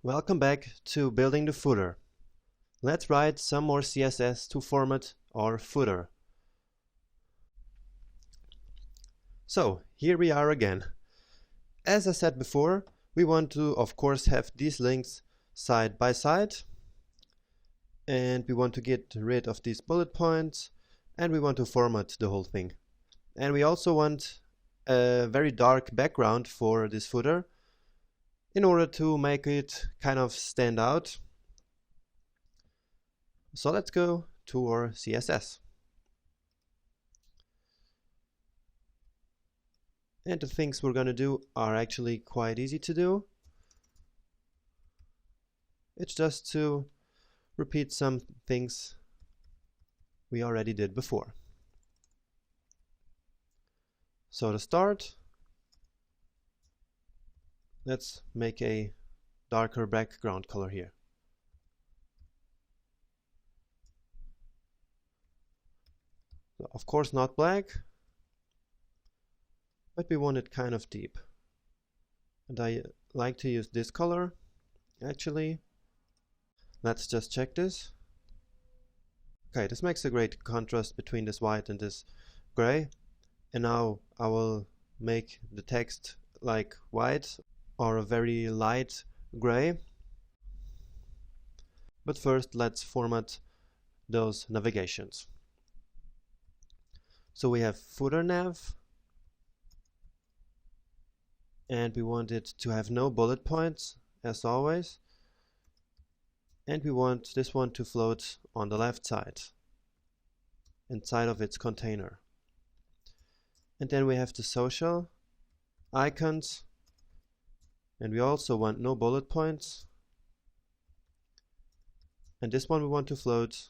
Welcome back to building the footer. Let's write some more CSS to format our footer. So here we are again. As I said before, we want to of course have these links side by side, and we want to get rid of these bullet points, and we want to format the whole thing. And we also want a very dark background for this footer in order to make it kind of stand out. So let's go to our CSS. And the things we're going to do are actually quite easy to do. It's just to repeat some things we already did before. So to start, let's make a darker background color here. So of course not black, but we want it kind of deep. And I like to use this color. Actually, let's just check this. Okay, this makes a great contrast between this white and this gray. And now I will make the text like white or a very light gray. But first let's format those navigations. So we have footer nav, and we want it to have no bullet points as always, and we want this one to float on the left side inside of its container. And then we have the social icons, and we also want no bullet points, and this one we want to float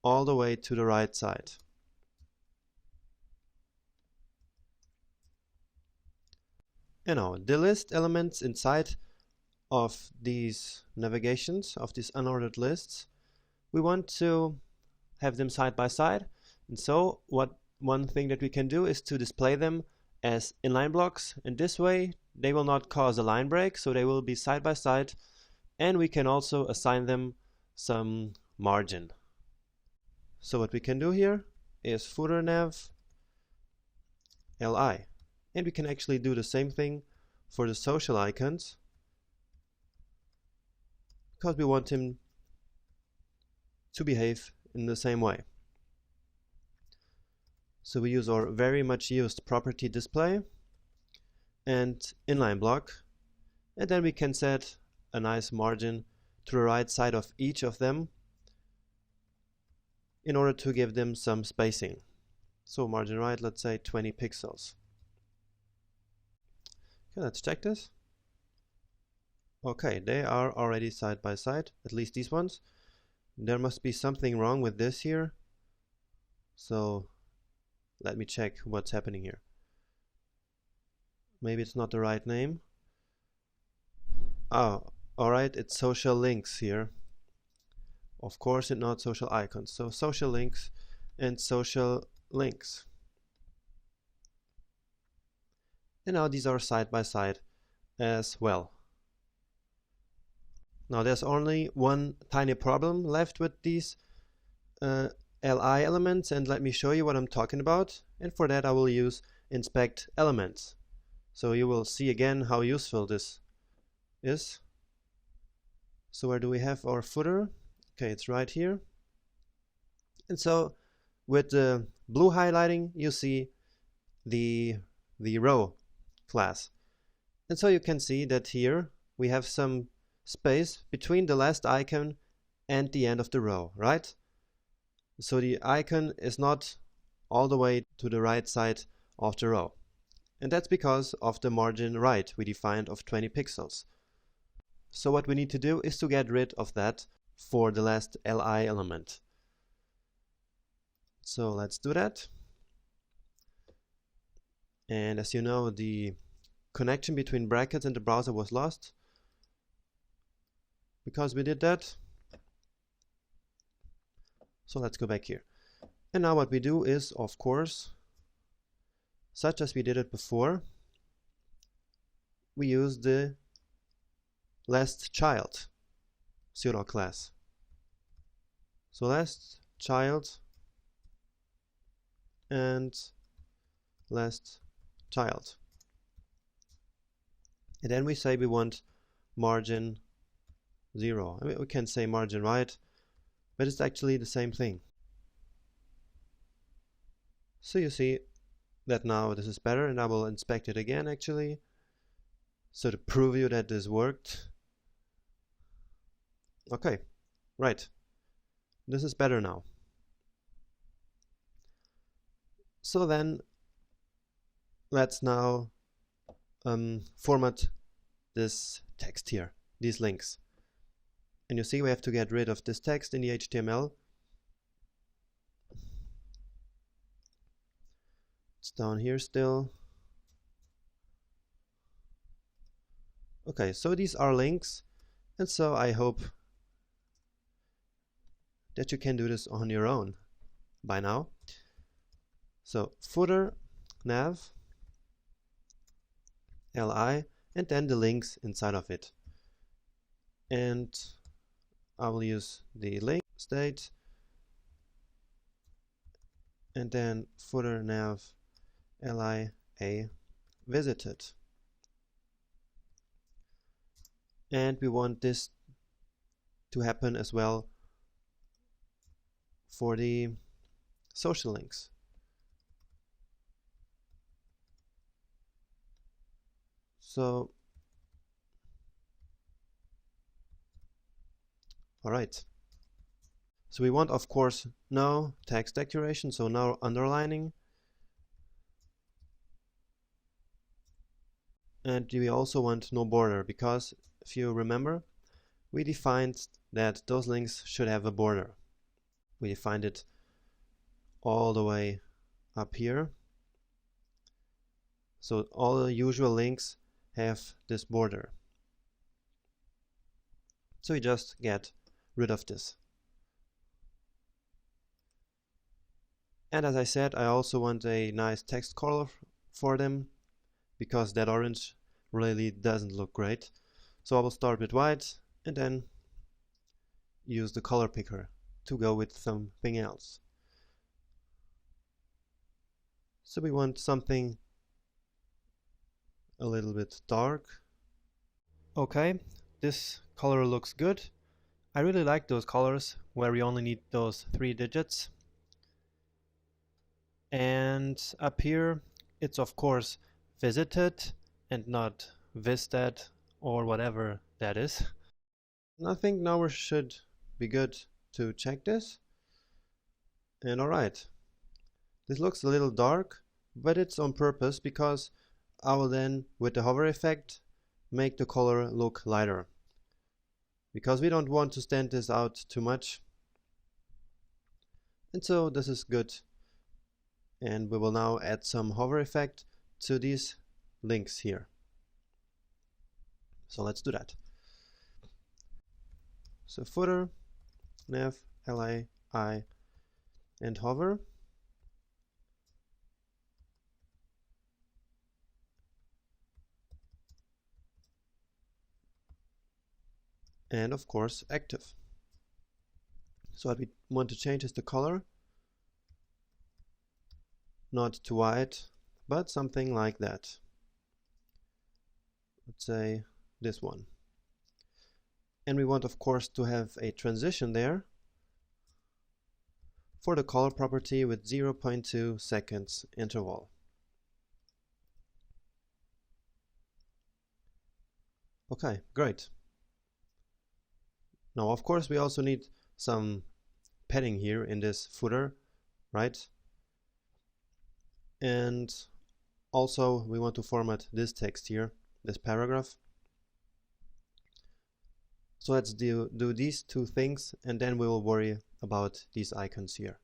all the way to the right side. And now the list elements inside of these navigations, of these unordered lists, we want to have them side by side. And so one thing that we can do is to display them as inline blocks, and this way they will not cause a line break, so they will be side by side, and we can also assign them some margin. So what we can do here is footer nav li, and we can actually do the same thing for the social icons, because we want him to behave in the same way. So we use our very much used property display and inline block, and then we can set a nice margin to the right side of each of them in order to give them some spacing. So margin right, let's say 20 pixels. Okay, let's check this. Okay, they are already side by side, at least these ones. There must be something wrong with this here. So let me check what's happening here. Maybe it's not the right name. Oh, alright, it's social links here. Of course it's not social icons. So social links and social links. And now these are side by side as well. Now there's only one tiny problem left with these li elements, and let me show you what I'm talking about. And for that I will use inspect elements. So you will see again how useful this is. So where do we have our footer? Okay, it's right here. And so with the blue highlighting you see the row class. And so you can see that here we have some space between the last icon and the end of the row, right? So the icon is not all the way to the right side of the row. And that's because of the margin right we defined of 20 pixels. So what we need to do is to get rid of that for the last li element. So let's do that. And as you know, the connection between brackets and the browser was lost because we did that. So let's go back here. And now what we do is, of course, such as we did it before, we use the last child pseudo class. So last child and last child. And then we say we want margin 0. I mean, we can say margin right, but it's actually the same thing. So you see that now this is better, and I will inspect it again actually, so to prove you that this worked. Okay, right. This is better now. So then let's now format this text here, these links. And you see we have to get rid of this text in the HTML. It's down here still. Okay, so these are links, and so I hope that you can do this on your own by now. So footer, nav, li, and then the links inside of it. And I will use the link state, and then footer, nav, li, a visited. And we want this to happen as well for the social links. So, all right. So we want, of course, no text decoration, so no underlining. And we also want no border, because if you remember, we defined that those links should have a border. We defined it all the way up here. So all the usual links have this border. So we just get rid of this. And as I said, I also want a nice text color for them, because that orange really doesn't look great. So I will start with white and then use the color picker to go with something else. So we want something a little bit dark. Okay, this color looks good. I really like those colors where we only need those 3 digits. And up here it's of course visited and not visited or whatever that is. And I think now we should be good to check this. And alright, this looks a little dark, but it's on purpose, because I will then, with the hover effect, make the color look lighter, because we don't want to stand this out too much. And so this is good. And we will now add some hover effect to these links here. So let's do that. So footer, nav, li, I, and hover. And of course active. So what we want to change is the color, not to white, but something like that. Let's say this one. And we want of course to have a transition there for the color property with 0.2 seconds interval. Okay, great. Now of course we also need some padding here in this footer, right? And also we want to format this text here, this paragraph. So let's do these 2 things, and then we will worry about these icons here.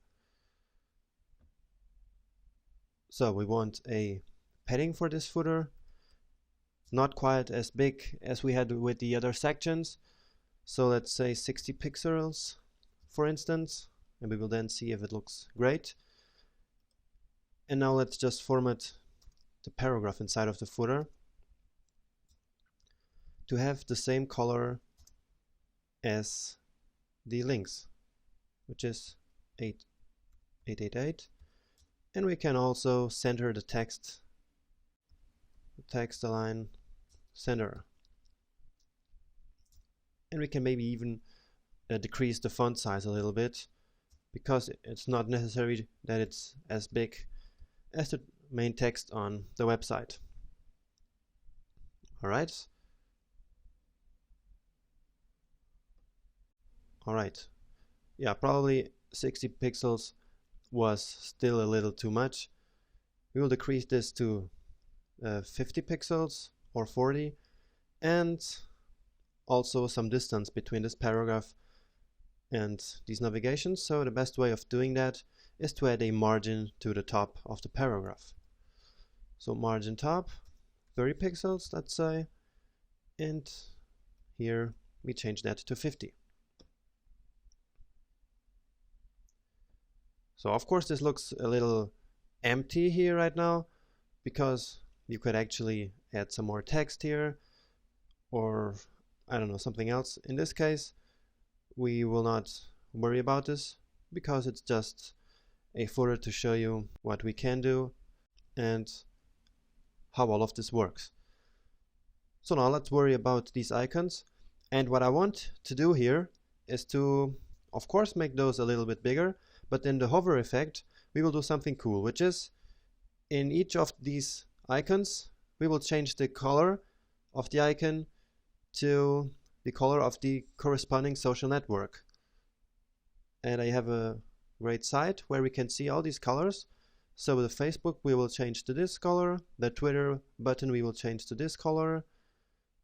So we want a padding for this footer, not quite as big as we had with the other sections. So let's say 60 pixels, for instance, and we will then see if it looks great. And now let's just format the paragraph inside of the footer to have the same color as the links, which is 888, and we can also center the text align center, and we can maybe even decrease the font size a little bit, because it's not necessary that it's as big as the main text on the website. Alright. Yeah, probably 60 pixels was still a little too much. We will decrease this to 50 pixels or 40, and also some distance between this paragraph and these navigations. So the best way of doing that is to add a margin to the top of the paragraph. So margin top, 30 pixels, let's say, and here we change that to 50. So of course this looks a little empty here right now, because you could actually add some more text here, or I don't know, something else. In this case, we will not worry about this, because it's just a footer to show you what we can do and how all of this works. So now let's worry about these icons, and what I want to do here is to, of course, make those a little bit bigger, but in the hover effect we will do something cool, which is in each of these icons we will change the color of the icon to the color of the corresponding social network. And I have a great site where we can see all these colors. So the Facebook we will change to this color, the Twitter button we will change to this color,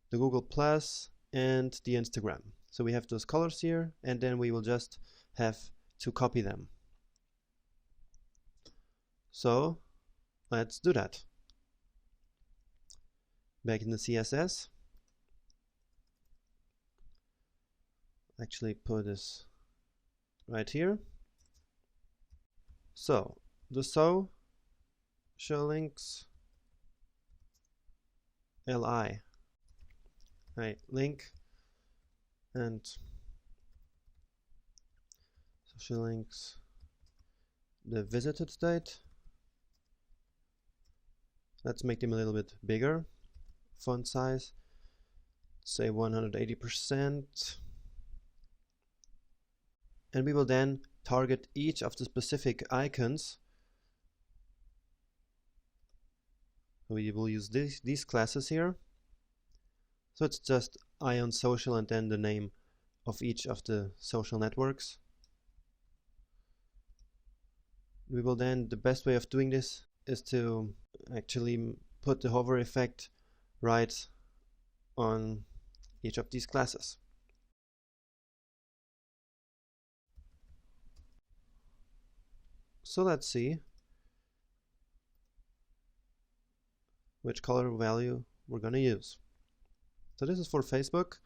the Google Plus, and the Instagram. So we have those colors here, and then we will just have to copy them. So let's do that. Back in the CSS, actually put this right here. So the show links li, right, link, and social links the visited state. Let's make them a little bit bigger. Font size, say 180%. And we will then target each of the specific icons. We will use these classes here. So it's just Ion Social and then the name of each of the social networks. We will then, the best way of doing this is to actually put the hover effect right on each of these classes. So let's see which color value we're going to use. So this is for Facebook,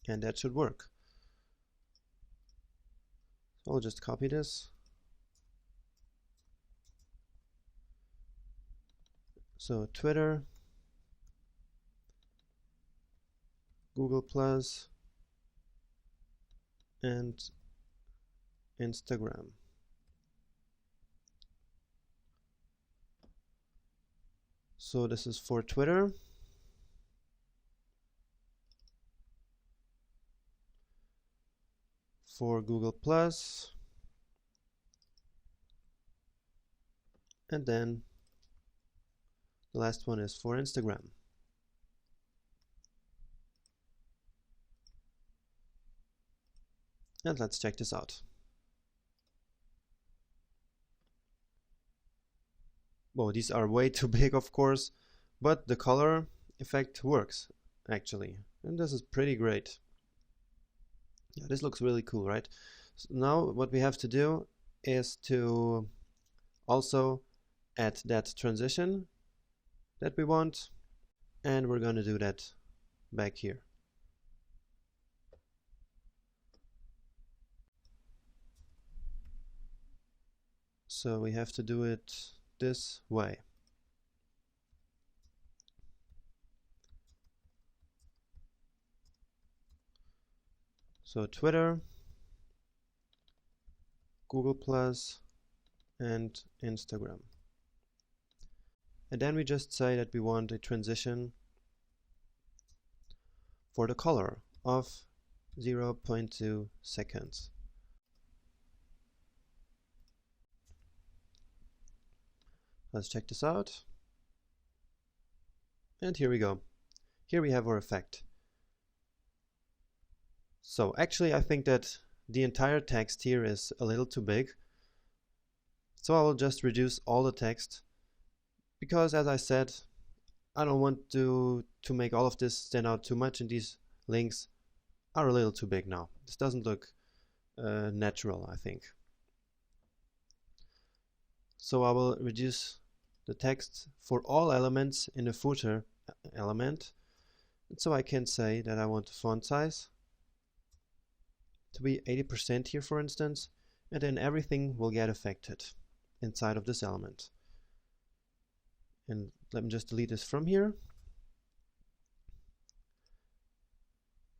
and that should work. So I'll just copy this. So Twitter, Google Plus, and Instagram. So this is for Twitter. For Google Plus, and then the last one is for Instagram. And let's check this out. Well, these are way too big, of course, but the color effect works actually, and this is pretty great. Yeah, this looks really cool, right? So now what we have to do is to also add that transition that we want, and we're going to do that back here. So we have to do it this way. So Twitter, Google Plus, and Instagram. And then we just say that we want a transition for the color of 0.2 seconds. Let's check this out. And here we go. Here we have our effect. So actually I think that the entire text here is a little too big. So I will just reduce all the text, because as I said, I don't want to make all of this stand out too much, and these links are a little too big now. This doesn't look natural, I think. So I will reduce the text for all elements in the footer element. And so I can say that I want the font size to be 80% here, for instance, and then everything will get affected inside of this element. And let me just delete this from here.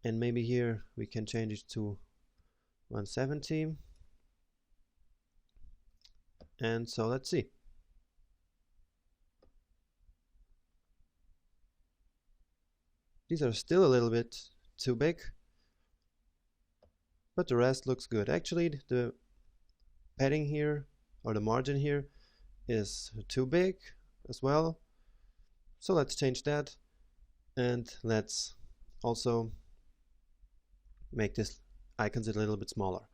And maybe here we can change it to 170. And so let's see. These are still a little bit too big, but the rest looks good. Actually, the padding here, or the margin here, is too big as well. So let's change that, and let's also make this icons a little bit smaller.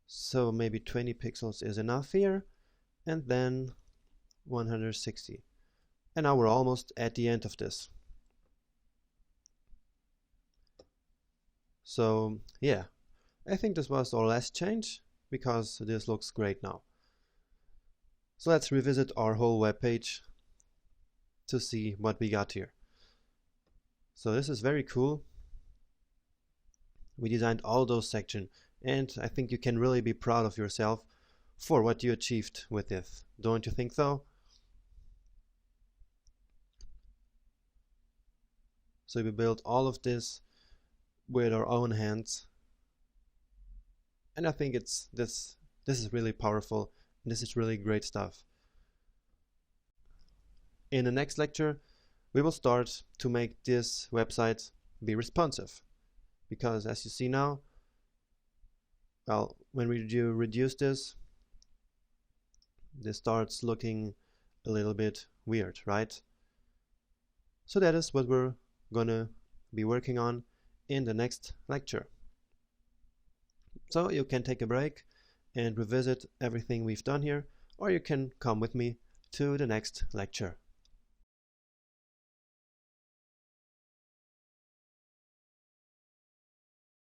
So maybe 20 pixels is enough here, and then 160. And now we're almost at the end of this. So yeah, I think this was our last change, because this looks great now. So let's revisit our whole web page to see what we got here. So this is very cool. We designed all those sections, and I think you can really be proud of yourself for what you achieved with this. Don't you think so? So we built all of this with our own hands, and I think this is really powerful. This is really great stuff. In the next lecture, we will start to make this website be responsive, because as you see now, well, when we reduce this starts looking a little bit weird, right? So that is what we're gonna be working on in the next lecture. So you can take a break and revisit everything we've done here, or you can come with me to the next lecture.